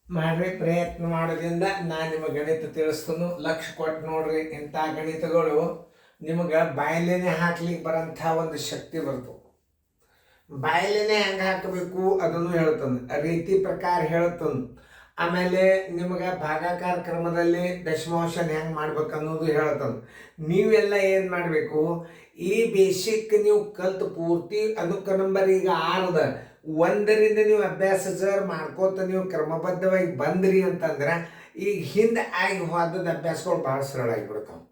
ಮಾಡ್ರಿ. ಪ್ರಯತ್ನ ಮಾಡೋದ್ರಿಂದ ನಾನು ನಿಮಗೆ ಗಣಿತ ತಿಳಿಸ್ತೀನಿ. ಲಕ್ಷ ಕೊಟ್ಟು ನೋಡ್ರಿ, ಇಂಥ ಗಣಿತಗಳು ನಿಮಗೆ ಬಾಯಲೇನೆ ಹಾಕ್ಲಿಕ್ಕೆ ಬರೋಂಥ ಒಂದು ಶಕ್ತಿ ಬರ್ತವೆ. ಬಾಯಲೇನೆ ಹೆಂಗೆ ಹಾಕಬೇಕು ಅದನ್ನು ಹೇಳ್ತಾನೆ, ರೀತಿ ಪ್ರಕಾರ ಹೇಳ್ತಾನೆ. ಆಮೇಲೆ ನಿಮಗೆ ಭಾಗಾಕಾರ ಕ್ರಮದಲ್ಲಿ ದಶಮಾಂಶನ ಹೆಂಗೆ ಮಾಡ್ಬೇಕು ಅನ್ನೋದು ಹೇಳ್ತಾನೆ. ನೀವೆಲ್ಲ ಏನು ಮಾಡಬೇಕು, ಈ ಬೇಸಿಕ್ ನೀವು ಕಲ್ತು ಪೂರ್ತಿ ಅದಕ್ಕೆ ನಂಬರ್ ಈಗ 6 1ರಿಂದ ನೀವು ಅಭ್ಯಾಸ ಸರ್ ಮಾಡ್ಕೋತ ನೀವು ಕ್ರಮಬದ್ಧವಾಗಿ ಬಂದ್ರಿ ಅಂತಂದ್ರೆ ಈಗ ಹಿಂದೆ ಆಗಿ ಹೋದದ ಅಭ್ಯಾಸಗಳು ಭಾಳ ಸರಳ ಆಗಿಬಿಡ್ತಾವೆ.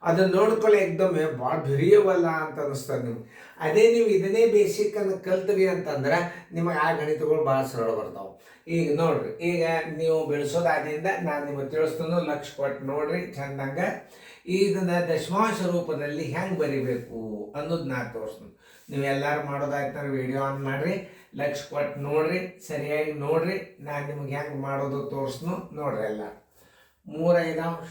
ಅದನ್ನು ನೋಡ್ಕೊಳ್ಳಿ ಎಕ್ದಮ್ಮೆ ಭಾಳ ಭಿರಿಯವಲ್ಲ ಅಂತ ಅನಿಸ್ತದೆ ನಿಮ್ಗೆ. ಅದೇ ನೀವು ಇದನ್ನೇ ಬೇಸಿಕ್ಕನ್ನು ಕಲ್ತ್ರಿ ಅಂತಂದ್ರೆ ನಿಮಗೆ ಆ ಗಣಿತಗಳು ಭಾಳ ಸರಳ ಬರ್ತಾವೆ. ಈಗ ನೋಡ್ರಿ, ಈಗ ನೀವು ಬೆಳೆಸೋದಾದ್ರಿಂದ ನಾನು ನಿಮಗೆ ತಿಳಿಸ್ತೀನಿ. ಲಕ್ಷ ಕೊಟ್ಟು ನೋಡ್ರಿ ಚಂದಂಗೆ. ಇದನ್ನು ದಶಮಾಂಶ ರೂಪದಲ್ಲಿ ಹೆಂಗೆ ಬರಿಬೇಕು ಅನ್ನೋದು ನಾನು ತೋರಿಸ್ತೀನಿ. ನೀವು ಎಲ್ಲರೂ ಮಾಡೋದಾಯ್ತು ವಿಡಿಯೋ ಆನ್ ಮಾಡಿರಿ, ಲಕ್ಷ ಕೊಟ್ಟು ನೋಡ್ರಿ, ಸರಿಯಾಗಿ ನೋಡ್ರಿ. ನಾನು ನಿಮ್ಗೆ ಹೆಂಗೆ ಮಾಡೋದು ತೋರಿಸ್ನು ನೋಡ್ರಿ. ಎಲ್ಲ 3/5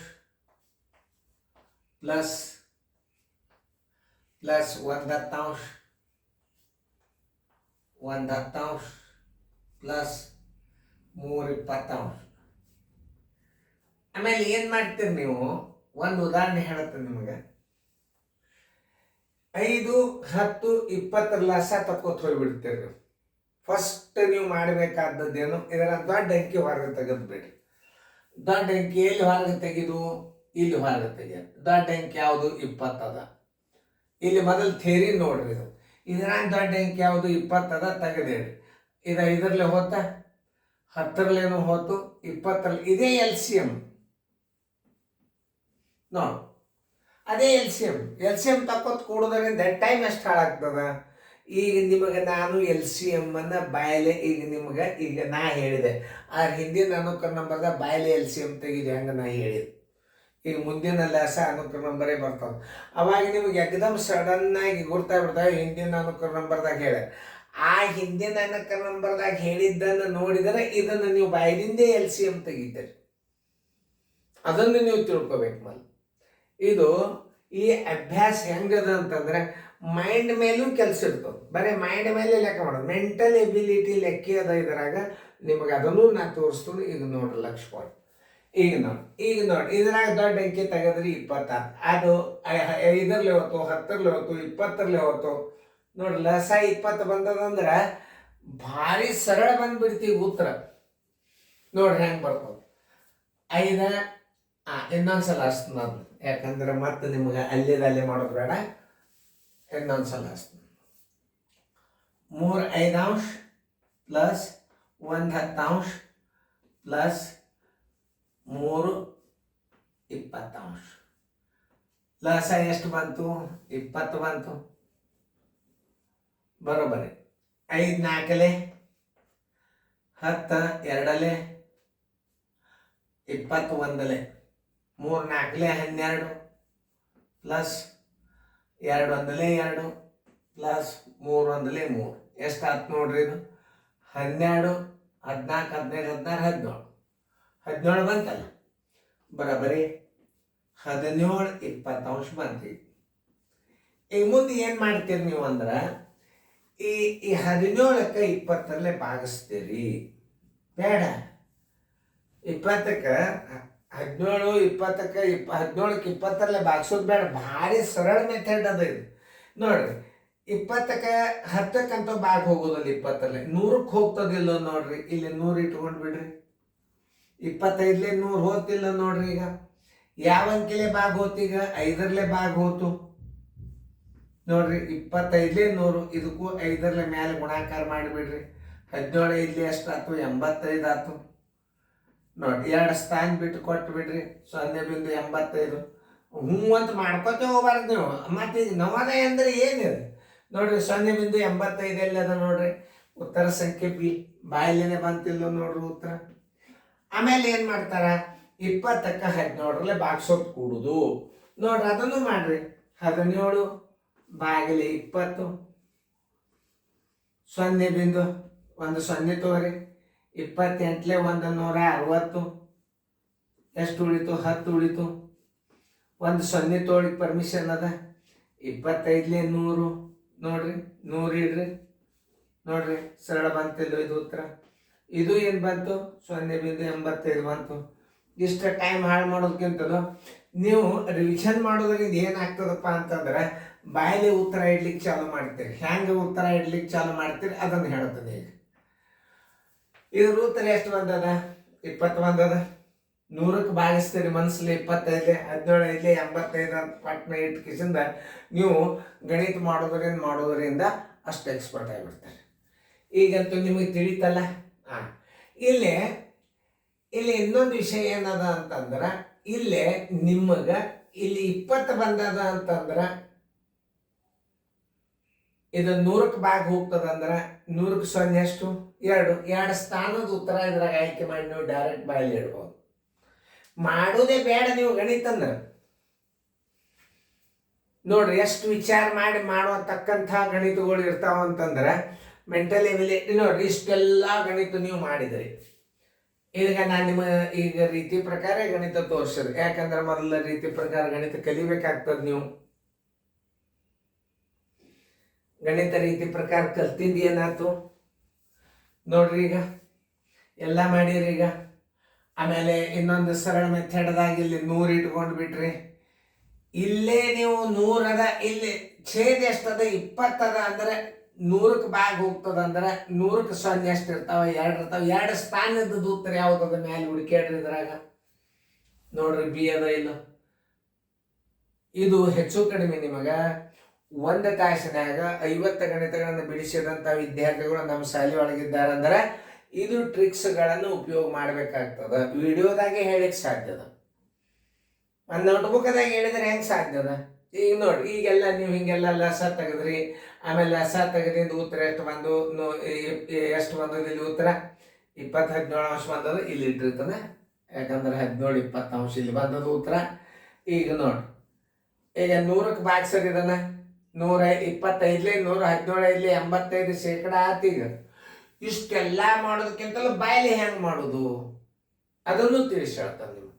ಪ್ಲಸ್ 1/10 ಪ್ಲಸ್ 3/20. ಆಮೇಲೆ ಏನು ಮಾಡ್ತೀರಿ ನೀವು, ಒಂದು ಉದಾಹರಣೆ ಹೇಳುತ್ತೇನೆ ನಿಮಗೆ. 5, 10, 20 ಲಸ ತಕ್ಕೋತ ಹೋಗ್ಬಿಡ್ತೀರಿ ನೀವು. ಫಸ್ಟ್ ನೀವು ಮಾಡಬೇಕಾದದ್ದೇನು, ಇದರ ದೊಡ್ಡ ಅಂಕಿ ಹೊರಗೆ ತೆಗೆದ್ಬಿಡ್ರಿ. ದೊಡ್ಡ ಅಂಕಿ ಎಲ್ಲಿ ಹೊರಗೆ ತೆಗೆದು, ಇಲ್ಲಿ ಹೊರಗೆ ತೆಗೆದು. ದೊಡ್ಡ ಅಂಕಿ ಯಾವುದು, 20 ಅದ. ಇಲ್ಲಿ ಮೊದಲು ಥೇರಿ ನೋಡ್ರಿ. ಇದು ಇದರ ದೊಡ್ಡ ಅಂಕಿ ಯಾವುದು, 20 ಅದ, ತೆಗೆದೇಳಿ. ಇದು 5ರಲ್ಲಿ ಹೋತ, 10ರಲ್ಲೇನು ಹೋತು, 20ರಲ್ಲಿ. ಇದೇ LCM ನೋಡು, ಅದೇ LCM ತಕ್ಕೋತ ಕೂಡೋದ್ರಿಂದ ಟೈಮ್ ಎಷ್ಟು ಹಾಳಾಗ್ತದ. ಈಗ ನಿಮಗೆ ನಾನು LCM ಅನ್ನ ಬಾಯಲೆ ಈಗ ನಿಮಗೆ ಈಗ ನಾ ಹೇಳಿದೆ. ಆ ಹಿಂದಿನ ಅನುಕ್ರಮ ನಂಬರ್ದ ಬಾಯಲೆ LCM ತೆಗೆದು ಹೆಂಗೆ ನಾ ಹೇಳಿದೆ. ಈಗ ಮುಂದಿನ ಲೆಸ ಅನುಕ್ರಮ ನಂಬರೇ ಬರ್ತಾವೆ. ಅವಾಗ ನಿಮಗೆ ಎಕ್ದಮ್ ಸಡನ್ನಾಗಿ ಗುರ್ತಾಗ್ಬಿಡ್ತಾವೆ ಹಿಂದಿನ ಅನುಕ್ರಮ ನಂಬರ್ದಾಗ ಹೇಳಿ. ಆ ಹಿಂದಿನ ಅನುಕ್ರಮ ನಂಬರ್ದಾಗ ಹೇಳಿದ್ದನ್ನು ನೋಡಿದರೆ ಇದನ್ನು ನೀವು ಬಾಯಲಿಂದೇ LCM ತೆಗಿತೀರಿ. ಅದನ್ನು ನೀವು ತಿಳ್ಕೊಬೇಕು. ಮೊದಲು ಇದು ಈ ಅಭ್ಯಾಸ ಹೆಂಗದ ಅಂತಂದ್ರೆ ಮೈಂಡ್ ಮೇಲೂ ಕೆಲಸ ಇರ್ತದೆ. ಬರೀ ಮೈಂಡ್ ಮೇಲೆ ಲೆಕ್ಕ ಮಾಡೋದು, ಮೆಂಟಲ್ ಎಬಿಲಿಟಿ ಲೆಕ್ಕ ಅದ ಇದರಾಗ. ನಿಮಗೆ ಅದನ್ನು ನಾ ತೋರಿಸ್ತೀನಿ. ಈಗ ನೋಡ್ರಿ, ಲಕ್ಷ ಕೊಟ್ಟು ಈಗ ನೋಡಿ ಇದ್ರಾಗ ದೊಡ್ಡ ಅಂಕಿ ತೆಗೆದ್ರಿ 26. ಅದು 5ರಲ್ಲಿ ಹೋತು, 10ರಲ್ಲಿ ಹೋತು, 20ರಲ್ಲಿ ಹೋತು. ನೋಡ್ರಿ, ಲಸ 20 ಬಂದದಂದ್ರೆ ಭಾರಿ ಸರಳ ಬಂದ್ಬಿಡ್ತೀವಿ ಉತ್ತರ. ನೋಡ್ರಿ ಹೆಂಗೆ ಬರ್ತದೆ. 5 ಇನ್ನೊಂದ್ಸಲ ಹಚ್ತೀನಿ ನಾನು, ಯಾಕಂದ್ರೆ ಮತ್ತೆ ನಿಮ್ಗೆ ಅಲ್ಲೇ ಮಾಡೋದು ಬೇಡ. ಇನ್ನೊಂದ್ಸಲ ಹಚ್ತೀನಿ. 3/5 ಪ್ಲಸ್ 1/10 ಪ್ಲಸ್ 3/20. ಲಸ ಎಷ್ಟು ಬಂತು, 20 ಬಂತು. ಬರೋಬರಿ. 5 4 10 2 20 1 3 4 12 ಪ್ಲಸ್ 2 1 2 ಪ್ಲಸ್ 3 1 3. ಎಷ್ಟು ಆಯ್ತು ನೋಡ್ರಿ. ಇದು 12 14 15 16 17 ಬಂತಲ್ಲ. ಬರೋಬರಿ 17 20 ಬಂತು. ಈಗ ಮುಂದೆ ಏನು ಮಾಡ್ತೀರಿ ನೀವು ಅಂದ್ರೆ, ಈ 17ಕ್ಕೆ 20ರಲ್ಲೇ ಭಾಗಿಸ್ತೀರಿ. ಬೇಡ, 20ಕ್ಕೆ 17 20ಕ್ಕೆ 17ಕ್ಕೆ 20ರಲ್ಲೇ ಭಾಗಿಸೋದು ಬೇಡ. ಭಾರಿ ಸರಳ ಮೆಥಡ್ ಅದ ಇದು. ನೋಡ್ರಿ, 20ಕ್ಕೆ 10ಕ್ಕಂತ ಭಾಗ ಹೋಗೋದಲ್ಲ. 20ರಲ್ಲಿ 100ಕ್ಕೆ ಹೋಗ್ತದಿಲ್ಲ ನೋಡ್ರಿ. ಇಲ್ಲಿ 100 ಇಟ್ಕೊಂಡು ಬಿಡ್ರಿ. 25ಲೆ 100 ಹೋತಿಲ್ಲ ನೋಡ್ರಿ. ಈಗ ಯಾವ ಅಂಕಿಲೆ ಭಾಗ ಹೋತೀಗ, 5ರಲ್ಲೇ ಭಾಗ ಹೋತು ನೋಡ್ರಿ. 25ಲೆ 100, ಇದಕ್ಕೂ 5ರಲ್ಲೇ ಮೇಲೆ ಗುಣಾಕಾರ ಮಾಡಿಬಿಡ್ರಿ. 17 5ಲೆ ಎಷ್ಟು ಆಯ್ತು, 85 ಆಯ್ತು. ನೋಡಿ, 2 ಸ್ಥಾನ ಬಿಟ್ಟು ಕೊಟ್ಟು ಬಿಡ್ರಿ. 0.85. ಹ್ಞೂ ಅಂತ ಮಾಡ್ಕೊತೇ ಹೋಗ್ಬಾರ್ದು ನೀವು. ಮತ್ತೆ ಈಗ ನವೋದಯ ಅಂದ್ರೆ ಏನಿದೆ ನೋಡ್ರಿ. 0.85 ಎಲ್ಲಿ ಅದ ನೋಡ್ರಿ. ಉತ್ತರ ಸಂಖ್ಯೆ ಬಿ ಬಾಯಲ್ಲೇನೆ ಬಂತಿಲ್ಲ ನೋಡ್ರಿ ಉತ್ತರ. ಆಮೇಲೆ ಏನು ಮಾಡ್ತಾರ, 20ಕ್ಕೆ 17ರಲ್ಲೇ ಭಾಗಿಸೋದು ಕೂಡುದು ನೋಡ್ರಿ. ಅದನ್ನು ಮಾಡ್ರಿ. 17 ಬಾಗಿಲೆ 20, 0.1 0 ತಗೋರಿ. 28ಲೆ 160. ಎಷ್ಟು ಉಳಿತು, 10 ಉಳಿತು. 1 0 ತೋಳಿಗೆ ಪರ್ಮಿಷನ್ ಅದ. 25ಲೆ 100 ನೋಡ್ರಿ, 100 ಇಡ್ರಿ. ನೋಡ್ರಿ, ಸರಳ ಬಂತಿಲ್ಲ ಇದು ಉತ್ತರ. ಇದು ಏನು ಬಂತು 0.85 ಬಂತು. ಇಷ್ಟು ಟೈಮ್ ಹಾಳು ಮಾಡೋದಕ್ಕಿಂತಲೂ ನೀವು ರಿವಿಷನ್ ಮಾಡೋದ್ರಿಂದ ಏನಾಗ್ತದಪ್ಪ ಅಂತಂದ್ರೆ ಬಾಯಲ್ಲಿ ಉತ್ತರ ಇಡ್ಲಿಕ್ಕೆ ಚಾಲು ಮಾಡ್ತೀರಿ. ಹೆಂಗೆ ಉತ್ತರ ಇಡ್ಲಿಕ್ಕೆ ಚಾಲು ಮಾಡ್ತೀರಿ ಅದನ್ನು ಹೇಳ್ತದೆ. ಈಗ ಇದ್ರ ಉತ್ತರ ಎಷ್ಟು ಬಂದದ? 20 ಬಂದದ. 100ಕ್ಕೆ ಭಾಗಿಸ್ತೀರಿ ಮನಸ್ಸಲ್ಲಿ 25, 17, 85 ಅಂತ ಪಟ್ನ ಇಟ್ಟು ಕಿಸಿಂದ ನೀವು ಗಣಿತ ಮಾಡೋದ್ರಿಂದ ಅಷ್ಟು ಎಕ್ಸ್ಪರ್ಟ್ ಆಗಿಬಿಡ್ತಾರೆ. ಈಗಂತೂ ನಿಮಗೆ ತಿಳಿತಲ್ಲ. ಇಲ್ಲಿ ಇನ್ನೊಂದು ವಿಷಯ ಏನದ ಅಂತಂದ್ರೆ ಇಲ್ಲೇ ನಿಮಗೆ ಇಲ್ಲಿ 20 ಬಂದದ ಅಂತಂದ್ರೆ ಇದು 100ಕ್ಕೆ ಭಾಗ ಹೋಗ್ತದಂದ್ರೆ 100ಕ್ಕೆ 0 ಎಷ್ಟು? 2 ಸ್ಥಾನದ ಉತ್ತರ ಇದ್ರಾಗ ಆಯ್ಕೆ ಮಾಡಿ ನೀವು ಡೈರೆಕ್ಟ್ ಬಾಯಲ್ಲಿ ಇಡ್ಬೋದು. ಮಾಡೋದೇ ಬೇಡ ನೀವು ಗಣಿತ ಅಂದ್ರೆ. ನೋಡ್ರಿ ಎಷ್ಟು ವಿಚಾರ ಮಾಡಿ ಮಾಡುವತಕ್ಕಂಥ ಗಣಿತಗಳು ಇರ್ತಾವ ಅಂತಂದ್ರೆ ಮೆಂಟಲ್ ಎಬಿಲಿಟಿ. ನೋಡ್ರಿ ಇಷ್ಟೆಲ್ಲ ಗಣಿತ ನೀವು ಮಾಡಿದ್ರಿ. ಈಗ ನಾನು ನಿಮ್ಮ ಈಗ ರೀತಿ ಪ್ರಕಾರ ಗಣಿತ ತೋರಿಸಿದ್ರಿ. ಯಾಕಂದ್ರೆ ಮೊದಲ ರೀತಿ ಪ್ರಕಾರ ಗಣಿತ ಕಲಿಬೇಕಾಗ್ತದೆ. ನೀವು ಗಣಿತ ರೀತಿ ಪ್ರಕಾರ ಕಲ್ತಿಂದ ಏನಾಯ್ತು ನೋಡ್ರಿ. ಈಗ ಎಲ್ಲ ಮಾಡಿರಿ. ಈಗ ಆಮೇಲೆ ಇನ್ನೊಂದು ಸರಳ ಮೆಥಡ್ದಾಗ ಇಲ್ಲಿ 100 ಇಟ್ಕೊಂಡು ಬಿಟ್ರಿ. ಇಲ್ಲೇ ನೀವು 100 ಅದ, ಇಲ್ಲಿ ಛೇದ ಎಷ್ಟದ? 20 ಅದ ಅಂದ್ರೆ 100ಕ್ಕೆ ಭಾಗ ಹೋಗ್ತದ ಅಂದ್ರೆ 100ಕ್ಕೆ 0 ಎಷ್ಟು ಇರ್ತಾವ? 2 ಇರ್ತಾವ. 2 ಸ್ಥಾನದ ಉತ್ತರ ಯಾವ್ದದ? ಮ್ಯಾಲೆ ಹುಡುಕ್ಯಾಡ್ರಿ. ಇದ್ರಾಗ ನೋಡ್ರಿ ಬಿ ಅದ ಇಲ್ಲ. ಇದು ಹೆಚ್ಚು ಕಡಿಮೆ ನಿಮಗ 1 ತಾಸಿನಾಗ 50 ಗಣಿತಗಳನ್ನು ಬಿಡಿಸಿದಂಥ ವಿದ್ಯಾರ್ಥಿಗಳು ನಮ್ಮ ಶಾಲೆ ಒಳಗಿದ್ದಾರಂದ್ರೆ ಇದು ಟ್ರಿಕ್ಸ್ಗಳನ್ನು ಉಪಯೋಗ ಮಾಡಬೇಕಾಗ್ತದ. ವಿಡಿಯೋದಾಗೆ ಹೇಳಿಕ್ಕೆ ಸಾಧ್ಯದ, ಒಂದು ನೋಟ್ಬುಕ್ದಾಗ ಹೇಳಿದ್ರೆ ಹೆಂಗೆ ಸಾಧ್ಯದ? ಈಗ ನೋಡ್ರಿ, ಈಗೆಲ್ಲ ನೀವು ಹಿಂಗೆಲ್ಲ ಲಸ ತೆಗೆದ್ರಿ. ಆಮೇಲೆ ಲಸ ತೆಗೆದಿಂದ ಉತ್ತರ ಎಷ್ಟು ಬಂದು ಇಲ್ಲಿ ಉತ್ತರ 20 17 ಅಂಶ ಬಂದದ. ಇಲ್ಲಿ ಇಟ್ಟಿರ್ತದೆ. ಯಾಕಂದ್ರೆ 17 20 ಅಂಶ ಇಲ್ಲಿ ಬಂದದ ಉತ್ತರ. ಈಗ ನೋಡ್ರಿ, ಈಗ 100ಕ್ಕೆ ಭಾಗಿಸರಿ ಇದನ್ನ 125 117 85% ಆತು. ಈಗ ಇಷ್ಟೆಲ್ಲ ಮಾಡೋದಕ್ಕಿಂತಲೂ ಬಾಯಲ್ಲಿ ಹೆಂಗೆ ಮಾಡೋದು ಅದನ್ನು ತಿಳಿಸಿ ಹೇಳ್ತಾನೆ ನಿಮ್ಗೆ.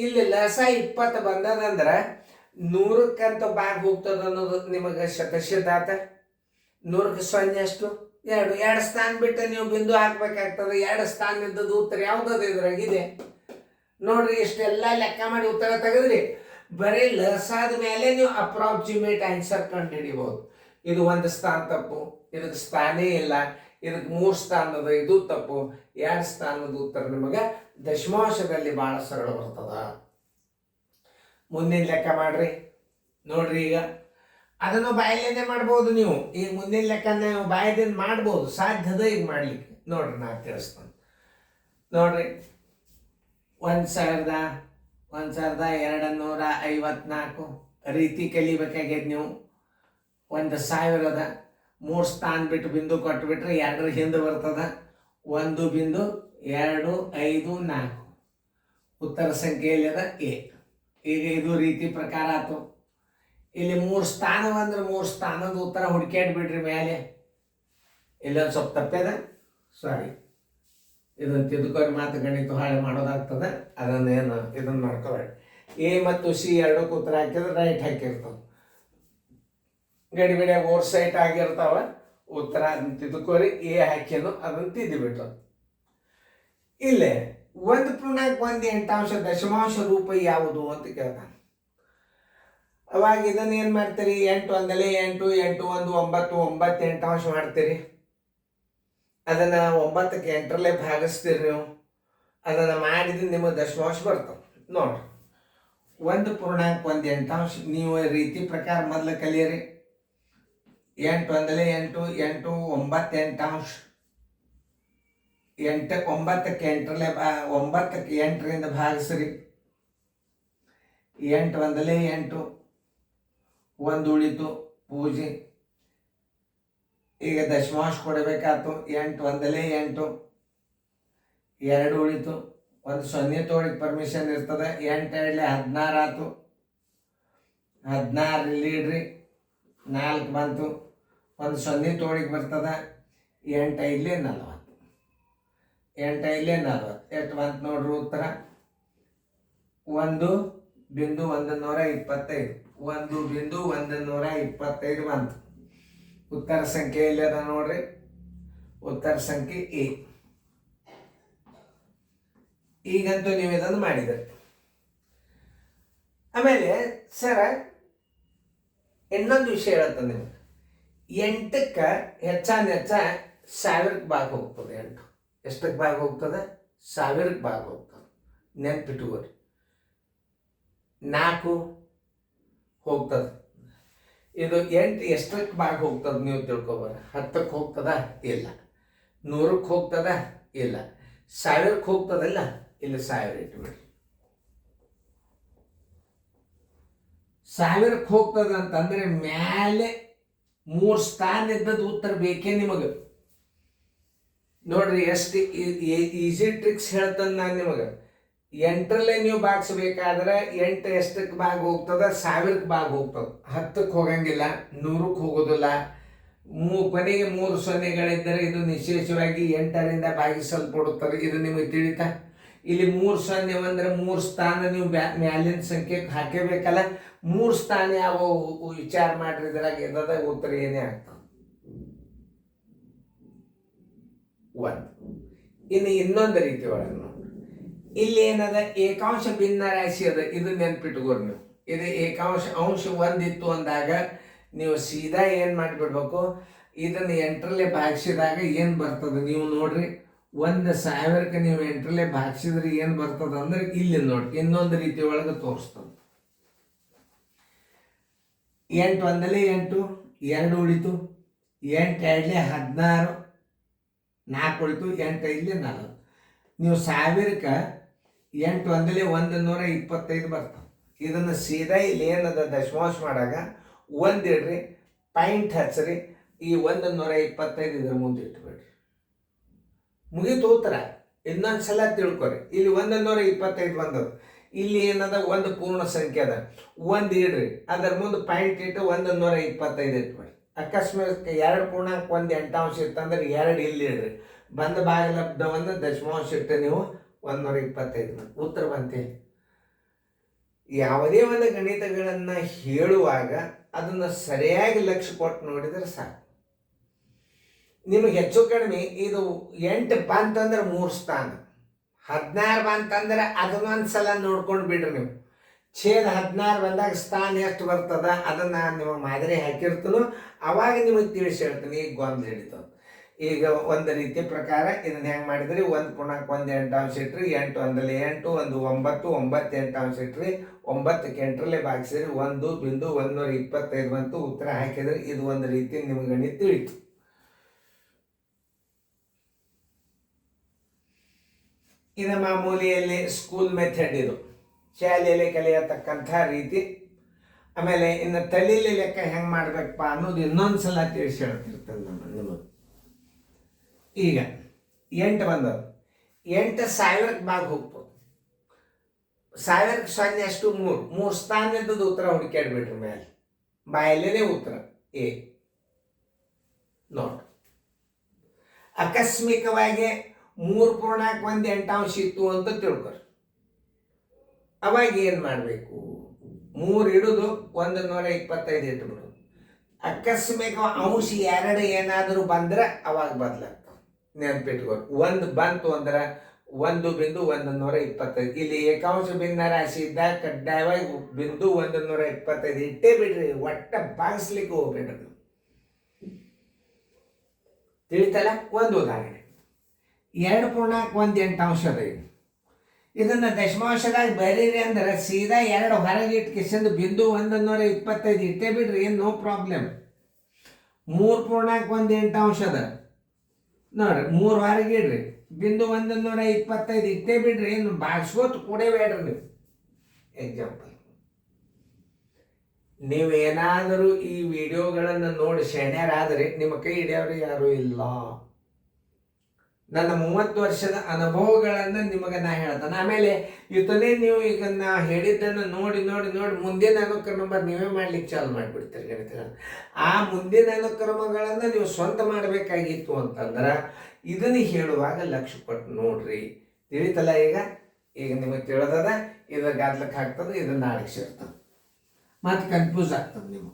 ಇಲ್ಲಿ ಲಸ 20 ಬಂದದಂದ್ರೆ 100ಕ್ಕಂತ ಭಾಗ ಹೋಗ್ತದ ಅನ್ನೋದು ನಿಮಗೆ ಶತಶತಾತ. 100ಕ್ಕೆ 0 ಎಷ್ಟು? 2 ಸ್ಥಾನ ಬಿಟ್ಟು ನೀವು ಬಿಂದು ಹಾಕ್ಬೇಕಾಗ್ತದೆ. 2 ಸ್ಥಾನ ಇದ್ದದ್ದು ಉತ್ತರ ಯಾವ್ದದ ಇದ್ರಾಗಿದೆ ನೋಡ್ರಿ. ಇಷ್ಟೆಲ್ಲ ಲೆಕ್ಕ ಮಾಡಿ ಉತ್ತರ ತೆಗೆದ್ರಿ. ಬರೀ ಲಸಾದ ಮೇಲೆ ನೀವು ಅಪ್ರಾಕ್ಸಿಮೇಟ್ ಆನ್ಸರ್ ಕಂಡು ಹಿಡಿಬಹುದು. ಇದು 1 ಸ್ಥಾನ ತಪ್ಪು, ಇದಕ್ಕೆ ಸ್ಥಾನೇ ಇಲ್ಲ, ಇದಕ್ಕೆ 3 ಸ್ಥಾನದ ಇದು ತಪ್ಪು, 2 ಸ್ಥಾನದ ಉತ್ತರ ನಿಮಗೆ ದಶಮಾಂಶದಲ್ಲಿ ಬಹಳ ಸರಳ ಬರ್ತದ. ಮುಂದಿನ ಲೆಕ್ಕ ಮಾಡ್ರಿ. ನೋಡ್ರಿ, ಈಗ ಅದನ್ನು ಬಾಯಲ್ಲೇನೆ ಮಾಡ್ಬೋದು ನೀವು. ಈಗ ಮುಂದಿನ ಲೆಕ್ಕನ ನೀವು ಬಾಯದಿಂದ ಮಾಡ್ಬೋದು, ಸಾಧ್ಯದ ಈಗ ಮಾಡ್ಲಿಕ್ಕೆ. ನೋಡ್ರಿ, ನಾ ತಿಳಿಸ್ತಾನೆ ನೋಡ್ರಿ. 1254 ರೀತಿ ಕಲಿಬೇಕಾಗ್ಯದ ನೀವು. 1000ದ 3 ಸ್ಥಾನ ಬಿಟ್ಟು ಬಿಂದು ಕೊಟ್ಬಿಟ್ರೆ 2ರ ಹಿಂದೆ ಬರ್ತದ. 1.254 ಉತ್ತರ ಸಂಖ್ಯೆಯಲ್ಲಿ ಅದ ಎ. ಈಗ ಇದು ರೀತಿ ಪ್ರಕಾರ ಆಯ್ತು. ಇಲ್ಲಿ 3 ಸ್ಥಾನ ಅಂದ್ರೆ 3 ಸ್ಥಾನದ ಉತ್ತರ ಹುಡುಕ್ಯಾಡ್ಬಿಡ್ರಿ ಮೇಲೆ. ಇಲ್ಲೊಂದು ಸ್ವಲ್ಪ ತಪ್ಪೇದ, ಸಾರಿ, ಇದನ್ನು ತಿದ್ದುಕೊಂಡು ಮಾತು ಗಣಿತ ಹಾಳೆ ಮಾಡೋದಾಗ್ತದೆ. ಇದನ್ನು ಮಾಡ್ಕೋಬೇಡಿ. ಎ ಮತ್ತು ಸಿ 2ಕ್ಕೂ ಉತ್ತರ ಹಾಕಿದ್ರೆ ರೈಟ್ ಹಾಕಿರ್ತಾವೆ. ಗಡಿಬಿಡಿಯಾಗ ಓವರ್ ಸೈಟ್ ಆಗಿರ್ತಾವ ಉತ್ತರ. ಅದನ್ನ ತಿದ್ದುಕೋರಿ. ಎ ಹಾಕಿನು ಅದನ್ನು ತಿದ್ದುಬಿಟ್ಟು ಇಲ್ಲೇ 1.1 ದಶಮಾಂಶ ರೂಪ ಯಾವುದು ಅಂತ ಕೇಳ್ತಾನೆ. ಅವಾಗ ಇದನ್ನ ಏನು ಮಾಡ್ತೀರಿ? 8 1 8 8 1 9 9 8 ಅಂಶ ಮಾಡ್ತೀರಿ. ಅದನ್ನು 9ಕ್ಕೆ 8ರಲ್ಲೇ ಭಾಗಿಸ್ತೀರಿ ನೀವು. ಅದನ್ನು ಮಾಡಿದ್ರೆ ನಿಮಗೆ ದಶಮಾಂಶ ಬರ್ತಾವೆ. ನೋಡ್ರಿ, 1.18 ನೀವು ರೀತಿ ಪ್ರಕಾರ ಮೊದಲು ಕಲಿಯಿರಿ. 8 1 8 8 9 8 ಅಂಶ. 9ಕ್ಕೆ 8ರಲ್ಲೇ 9ಕ್ಕೆ 8ರಿಂದ ಭಾಗಿಸ್ರಿ. 8 1 8 1 ಉಳಿತು ಪೂಜೆ. ಈಗ ದಶಮಾಂಶ ಕೊಡಬೇಕಾಯ್ತು. 8 1 8 2 ಉಳಿತು. 1 0 ತೋಳಿಗೆ ಪರ್ಮಿಷನ್ ಇರ್ತದೆ. 8 2 16 ಆಯ್ತು. 16 ಇಲ್ಲಿ ಇಡ್ರಿ. 4 ಬಂತು. 1 0 ತೋಳಿಗೆ ಬರ್ತದೆ. 8 5 40. 8 5 40 ಎಷ್ಟು ಬಂತು ನೋಡ್ರಿ ಉತ್ತರ? 1.125. 1.125 ಬಂತು. ಉತ್ತರ ಸಂಖ್ಯೆ ಎಲ್ಲಿ ಅದ ನೋಡ್ರಿ? ಉತ್ತರ ಸಂಖ್ಯೆ ಎ. ಈಗಂತೂ ನೀವು ಇದನ್ನು ಮಾಡಿದರೆ. ಆಮೇಲೆ ಸರ ಇನ್ನೊಂದು ವಿಷಯ ಹೇಳ್ತಾನೆ ನಿಮ್ಗೆ, 8ಕ್ಕೆ ಹೆಚ್ಚಾನೆಚ್ಚ 1000ಕ್ಕೆ ಭಾಗ ಹೋಗ್ತದೆ. 8 ಎಷ್ಟಕ್ಕೆ ಭಾಗ ಹೋಗ್ತದೆ? 1000ಕ್ಕೆ ಭಾಗ ಹೋಗ್ತದೆ. ನೆನ್ಪಿಟ್ಟುಕೋರಿ. 4 ಹೋಗ್ತದೆ. ಇದು 8 ಎಷ್ಟಕ್ಕೆ ಭಾಗ ಹೋಗ್ತದೆ ನೀವು ತಿಳ್ಕೊಬಾರ. 10ಕ್ಕೆ ಹೋಗ್ತದ? ಇಲ್ಲ. 100ಕ್ಕೆ ಹೋಗ್ತದ? ಇಲ್ಲ. 1000ಕ್ಕೆ ಹೋಗ್ತದಲ್ಲ, ಇಲ್ಲಿ 1000 ಇಟ್ಬಿಡ್ರಿ. 1000ಕ್ಕೆ ಹೋಗ್ತದ ಅಂತಂದ್ರೆ ಮ್ಯಾಲೆ 3 ಸ್ಥಾನ ಇದ್ದದ್ದು ಉತ್ತರ ಬೇಕೇ ನಿಮಗೆ. ನೋಡ್ರಿ ಎಷ್ಟು ಈಸಿ ಟ್ರಿಕ್ಸ್ ಹೇಳ್ತಾನೆ ನಾನು ನಿಮಗೆ. 8ರಲ್ಲೇ ನೀವು ಭಾಗಿಸ್ಬೇಕಾದ್ರೆ 8 ಎಷ್ಟಕ್ಕೆ ಭಾಗ ಹೋಗ್ತದ? 1000ಕ್ಕೆ ಭಾಗ ಹೋಗ್ತದೆ. 10ಕ್ಕೆ ಹೋಗಂಗಿಲ್ಲ, 100ಕ್ಕೆ ಹೋಗೋದಿಲ್ಲ. ಕೊನೆಗೆ 3 ಸೊನ್ನೆಗಳಿದ್ದರೆ ಇದು ವಿಶೇಷವಾಗಿ 8ರಿಂದ ಭಾಗಿಸಲ್ಪಡುತ್ತದೆ. ಇದು ನಿಮಗೆ ತಿಳಿತಾ? ಇಲ್ಲಿ 3 ಸೊನ್ನೆ ಅಂದ್ರೆ 3 ಸ್ಥಾನ ನೀವು ಮ್ಯಾಲಿನ ಸಂಖ್ಯೆ ಹಾಕಬೇಕಲ್ಲ. 3 ಸ್ಥಾನ ಯಾವ ವಿಚಾರ ಮಾಡ್ರಿ, ಇದ್ರಾಗ ಎದದ ಉತ್ತರ ಏನೇ ಆಗ್ತದೆ? 1. ಇನ್ನು ಇನ್ನೊಂದು ರೀತಿ ಒಳಗೆ ನೋಡಿ, ಇಲ್ಲಿ ಏನದ? ಏಕಾಂಶ ಭಿನ್ನ ರಾಶಿ ಅದ. ಇದು ನೆನ್ಪಿಟ್ಕೋರಿ ನೀವು. ಇದು ಏಕಾಂಶ ಅಂಶ 1 ಇತ್ತು ಅಂದಾಗ ನೀವು ಸೀದಾ ಏನು ಮಾಡಿಬಿಡ್ಬೇಕು, ಇದನ್ನು 8ರಲ್ಲೇ ಭಾಗಿಸಿದಾಗ ಏನು ಬರ್ತದೆ ನೀವು ನೋಡ್ರಿ. 1000ಕ್ಕೆ ನೀವು 8ರಲ್ಲೇ ಭಾಗಿಸಿದ್ರೆ ಏನು ಬರ್ತದ ಅಂದ್ರೆ ಇಲ್ಲಿ ನೋಡಿ ಇನ್ನೊಂದು ರೀತಿ ಒಳಗೆ ತೋರಿಸ್ತದೆ. 8 ಒಂದಲೇ 8, 2 ಉಳಿತು. 8 2 16, 4 ಉಳಿತು. 8 5 40. ನೀವು 1000ಕ್ಕೆ 8 ಒಂದಲೇ 125 ಬರ್ತದೆ. ಇದನ್ನು ಸೀದಾ ಇಲ್ಲಿ ಏನದ ದಶಮಾಂಶ ಮಾಡಾಗ 1 ಇಡ್ರಿ, ಪಾಯಿಂಟ್ ಹಚ್ಚ್ರಿ, ಈ 125 ಇದ್ರ ಮುಂದೆ ಇಟ್ಬಿಡ್ರಿ. ಮುಗೀತು ಉತ್ತರ. ಇನ್ನೊಂದ್ಸಲ ತಿಳ್ಕೊರಿ. ಇಲ್ಲಿ 125 ಬಂದದ. ಇಲ್ಲಿ ಏನದ? ಒಂದು ಪೂರ್ಣ ಸಂಖ್ಯೆ ಅದ. 1 ಇಡ್ರಿ, ಅದರ ಮುಂದೆ ಪಾಯಿಂಟ್ ಇಟ್ಟು 125 ಇಟ್ಬಿಡ್ರಿ. ಅಕಸ್ಮಾತ್ 2 ಪೂರ್ಣಾಂಕ 1 ಎಂಟಾಂಶ ಇತ್ತಂದ್ರೆ 2 ಇಲ್ಲಿ ಇಡ್ರಿ. ಬಂದ ಭಾಗಲಬ್ಧವನ್ನು ದಶಮಾಂಶ ಇಟ್ಟು ನೀವು 125 ಉತ್ತರ ಬಂತೆ. ಯಾವುದೇ ಒಂದು ಗಣಿತಗಳನ್ನು ಹೇಳುವಾಗ ಅದನ್ನು ಸರಿಯಾಗಿ ಲಕ್ಷ್ಯ ಕೊಟ್ಟು ನೋಡಿದರೆ ಸಾಕು. ನಿಮಗೆ ಹೆಚ್ಚು ಕಡಿಮೆ ಇದು 8 ಬಂತಂದ್ರೆ 3 ಸ್ಥಾನ, 16 ಬಂತಂದ್ರೆ ಅದನ್ನೊಂದು ಸಲ ನೋಡ್ಕೊಂಡು ಬಿಡ್ರಿ ನೀವು. ಛೇದ 16 ಬಂದಾಗ ಸ್ಥಾನ ಎಷ್ಟು ಬರ್ತದ ಅದನ್ನು ನಿಮಗೆ ಮಾದರಿ ಹಾಕಿರ್ತೀನೋ ಅವಾಗ ನಿಮಗೆ ತಿಳಿಸಿ ಹೇಳ್ತೀನಿ. ಈಗ ಗೊಂದಲ ಹಿಡಿತದೆ. ಈಗ ಒಂದು ರೀತಿಯ ಪ್ರಕಾರ ಇದನ್ನು ಹೆಂಗೆ ಮಾಡಿದ್ರಿ? 1 ಪೂರ್ಣಾಂಕ 1 ಎಂಟಾಂಶ ಇಟ್ರಿ, 8 ಒಂದಲೇ 8, 1 9, 9 ಎಂಟಾಂಶ ಇಟ್ರಿ, 9ಕ್ಕೆ 8ರಲ್ಲೇ ಭಾಗಿಸಿದ್ರಿ, 1,125 ಬಂತು. ಉತ್ತರ ಹಾಕಿದ್ರೆ ಇದು ಒಂದು ರೀತಿ ನಿಮ್ಗೆ ಗಣಿತ ತಿಳಿತು. ಇದು ಮಾಮೂಲಿಯಲ್ಲಿ ಸ್ಕೂಲ್ ಮೆಥಡ್, ಇದು ಶಾಲೆಯಲ್ಲಿ ಕಲಿಯತಕ್ಕಂಥ ರೀತಿ. ಆಮೇಲೆ ಇನ್ನು ತಲೀಲಿ ಲೆಕ್ಕ ಹೆಂಗೆ ಮಾಡ್ಬೇಕಪ್ಪ ಅನ್ನೋದು ಇನ್ನೊಂದು ಸಲ ತಿಳಿಸಿ ಹೇಳ್ತಿರ್ತದೆ ನಿಮಗೆ. ಈಗ 8 ಬಂದದ. 8 1000ಕ್ಕೆ ಭಾಗ ಹೋಗ್ತದೆ. 1000ಕ್ಕೆ 0 ಅಷ್ಟು 3 ಸ್ಥಾನ ಇದ್ದದ್ದು ಉತ್ತರ ಹುಡುಕ್ಯಾಡ್ಬಿಟ್ರಿ ಮೇಲೆ. ಬಾಯಲ್ಲೇ ಉತ್ತರ ಎ ನೋಡಿ. ಆಕಸ್ಮಿಕವಾಗಿ 3 ಪೂರ್ಣಾಂಕ 1 ಎಂಟಾಂಶ ಇತ್ತು ಅಂತ ತಿಳ್ಕೊರಿ. ಅವಾಗ ಏನು ಮಾಡಬೇಕು? 3 ಇಡುದು 125 ಇಟ್ಬಿಡು. ಅಕಸ್ಮಿಕ ಅಂಶ 2 ಏನಾದರೂ ಬಂದ್ರೆ ಅವಾಗ ಬದಲಾಗ್ತದೆ. ನೆನ್ಪಿಟ್ಕೊರಿ. 1 ಬಂತು ಅಂದ್ರೆ 1,125. ಇಲ್ಲಿ ಏಕಾಂಶ ಭಿನ್ನ ರಾಶಿ ಇದ್ದಾಗ ಕಡ್ಡಾಯವಾಗಿ 1,125 ಇಟ್ಟೇ ಬಿಡ್ರಿ. ಒಟ್ಟ ಭಾಗಿಸ್ಲಿಕ್ಕೆ ಹೋಗ್ಬೇಡ್ರಿ. ತಿಳಿತಲ್ಲ? ಒಂದು ಉದಾಹರಣೆ, 2 ಪೂರ್ಣಾಂಕ 1 ಎಂಟಾಂಶ ಅದ. ಇದನ್ನು ದಶಮಾಂಶದಾಗ ಬರೀರಿ ಅಂದ್ರೆ ಸೀದಾ 2 ಹೊರಗೆ ಇಟ್ಟು ಕಿಸಂದು 1,125 ಇಟ್ಟೇ ಬಿಡ್ರಿ, ಏನು ನೋ ಪ್ರಾಬ್ಲಮ್. 3 ಪೂರ್ಣಾಂಕ 1 ಎಂಟಾಂಶ ಅದ ನೋಡ್ರಿ, 3 ಹೊರಗೆ ಇಡ್ರಿ, 1,125 ಇಟ್ಟೇ ಬಿಡ್ರಿ, ಏನು ಭಾಗಿಸ್ಕೋತ ಕೂಡೇ ಬೇಡ್ರಿ ನೀವು. ಎಕ್ಸಾಂಪಲ್, ನೀವೇನಾದರೂ ಈ ವಿಡಿಯೋಗಳನ್ನು ನೋಡಿ ಶಣ್ಯರಾದರೆ ನಿಮ್ಮ ಕೈ ಹಿಡಿಯೋರು ಯಾರೂ ಇಲ್ಲ. ನನ್ನ 30 ವರ್ಷದ ಅನುಭವಗಳನ್ನು ನಿಮಗೆ ನಾ ಹೇಳ್ತಾನೆ. ಆಮೇಲೆ ಇವತ್ತನೇ ನೀವು ಈಗ ನಾ ಹೇಳಿದ್ದನ್ನು ನೋಡಿ ನೋಡಿ ನೋಡಿ ಮುಂದಿನ ಅನುಕ್ರಮ ನೀವೇ ಮಾಡ್ಲಿಕ್ಕೆ ಚಾಲು ಮಾಡಿಬಿಡ್ತೀರಿ ಗಣಿತಗಳನ್ನು. ಆ ಮುಂದಿನ ಅನುಕ್ರಮಗಳನ್ನು ನೀವು ಸ್ವಂತ ಮಾಡಬೇಕಾಗಿತ್ತು ಅಂತಂದ್ರೆ ಇದನ್ನು ಹೇಳುವಾಗ ಲಕ್ಷ್ಯ ಕೊಟ್ಟು ನೋಡ್ರಿ. ತಿಳಿತಲ್ಲ? ಈಗ ನಿಮಗೆ ತಿಳಿದದ, ಇದ್ರ ಗಾದ್ಲಕ್ಕೆ ಹಾಕ್ತದೆ, ಇದನ್ನ ನಾಳೆಗೆ ಸೇರ್ತದೆ, ಮತ್ತೆ ಕನ್ಫ್ಯೂಸ್ ಆಗ್ತದೆ ನೀವು.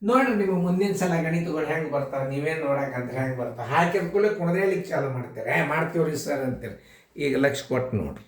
ನೋಡ್ರಿ ನಿಮಗೆ ಮುಂದಿನ ಸಲ ಗಣಿತಗಳು ಹೆಂಗೆ ಬರ್ತಾವೆ ನೀವೇನು ನೋಡಕ್ಕಂದ್ರೆ ಹೆಂಗೆ ಬರ್ತಾವೆ ಹಾಕಿದ ಕೂಡಲೇ ಕುಣದೇಳಿಕ್ಕೆ ಚಾಲು ಮಾಡ್ತೀರಿ ಮಾಡ್ತೀವ್ರಿ ಸರ್ ಅಂತೀರಿ ಈಗ ಲಕ್ಷ ಕೊಟ್ಟು ನೋಡ್ರಿ.